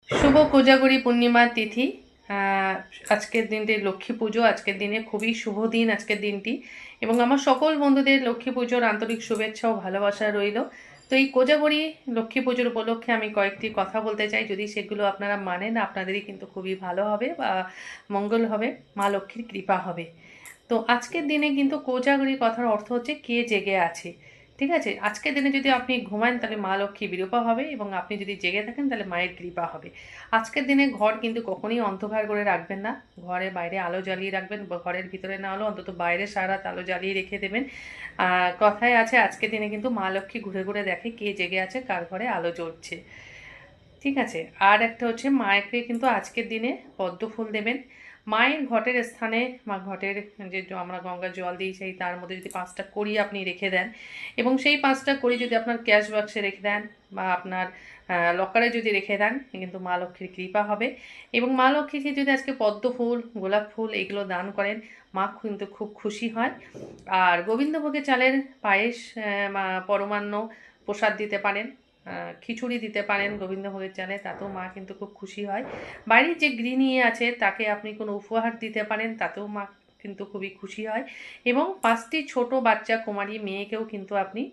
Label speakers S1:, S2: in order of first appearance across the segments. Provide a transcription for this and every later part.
S1: শুভ কোজাগরী পূর্ণিমার তিথি। আজকের দিনটি লক্ষ্মী পুজো। আজকের দিনে খুবই শুভ দিন আজকের দিনটি, এবং আমার সকল বন্ধুদের লক্ষ্মী পুজোর আন্তরিক শুভেচ্ছা ও ভালোবাসা রইল। তো এই কোজাগরী লক্ষ্মী পুজোর উপলক্ষে আমি কয়েকটি কথা বলতে চাই। যদি সেগুলো আপনারা মানেন, আপনাদেরই কিন্তু খুবই ভালো হবে বা মঙ্গল হবে, মা লক্ষ্মীর কৃপা হবে। তো আজকের দিনে কিন্তু কোজাগরী কথার অর্থ হচ্ছে কে জেগে আছে। ঠিক আছে, আজকের দিনে যদি আপনি ঘুমান তাহলে মা লক্ষ্মী বিরূপা হবে, এবং আপনি যদি জেগে থাকেন তাহলে মায়ের কৃপা হবে। আজকের দিনে ঘর কিন্তু কখনোই অন্ধকার করে রাখবেন না। ঘরে বাইরে আলো জ্বালিয়ে রাখবেন, বা ঘরের ভিতরে না হলেও অন্তত বাইরে সারা রাত আলো জ্বালিয়ে রেখে দেবেন। কথায় আছে আজকের দিনে কিন্তু মা লক্ষ্মী ঘুরে ঘুরে দেখে কে জেগে আছে, কার ঘরে আলো জ্বলছে। ঠিক আছে। আর একটা হচ্ছে মাকে কিন্তু আজকের দিনে পদ্ম ফুল দেবেন। মায়ের ঘটের স্থানে বা ঘটের যে আমরা গঙ্গার জল দিই, সেই তার মধ্যে যদি 5টা কড়ি আপনি রেখে দেন, এবং সেই 5টা কড়ি যদি আপনার ক্যাশ বাক্সে রেখে দেন বা আপনার লকারে যদি রেখে দেন, কিন্তু মা লক্ষ্মীর কৃপা হবে। এবং মা লক্ষ্মীকে যদি আজকে পদ্ম ফুল, গোলাপ ফুল এগুলো দান করেন, মা কিন্তু খুব খুশি হয়। আর গোবিন্দভোগের চালের পায়েস, পরমান্ন প্রসাদ দিতে পারেন। খিচুড়ি দিতে পারেন গোবিন্দভোগের চালে, তাতেও মা কিন্তু খুব খুশি হয়। বাড়ির যে গৃহিণী আছে তাকে আপনি কোনো উপহার দিতে পারেন, তাতেও মা কিন্তু খুবই খুশি হয়। এবং 5টি ছোট বাচ্চা কুমারী মেয়েকেও কিন্তু আপনি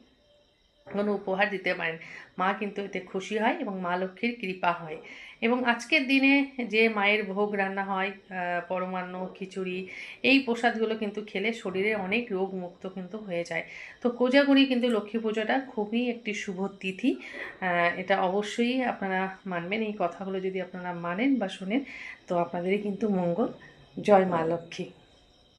S1: কোনো উপহার দিতে পারেন। মা কিন্তু এতে খুশি হয় এবং মা লক্ষ্মীর কৃপা হয়। এবং আজকের দিনে যে মায়ের ভোগ রান্না হয়, পরমান্ন, খিচুড়ি, এই প্রসাদগুলো কিন্তু খেলে শরীরে অনেক রোগ মুক্ত কিন্তু হয়ে যায়। তো কোজাগরী কিন্তু লক্ষ্মী পুজোটা খুবই একটি শুভ তিথি। এটা অবশ্যই আপনারা মানবেন। এই কথাগুলো যদি আপনারা মানেন বা শোনেন, তো আপনাদেরই কিন্তু মঙ্গল। জয় মা লক্ষ্মী।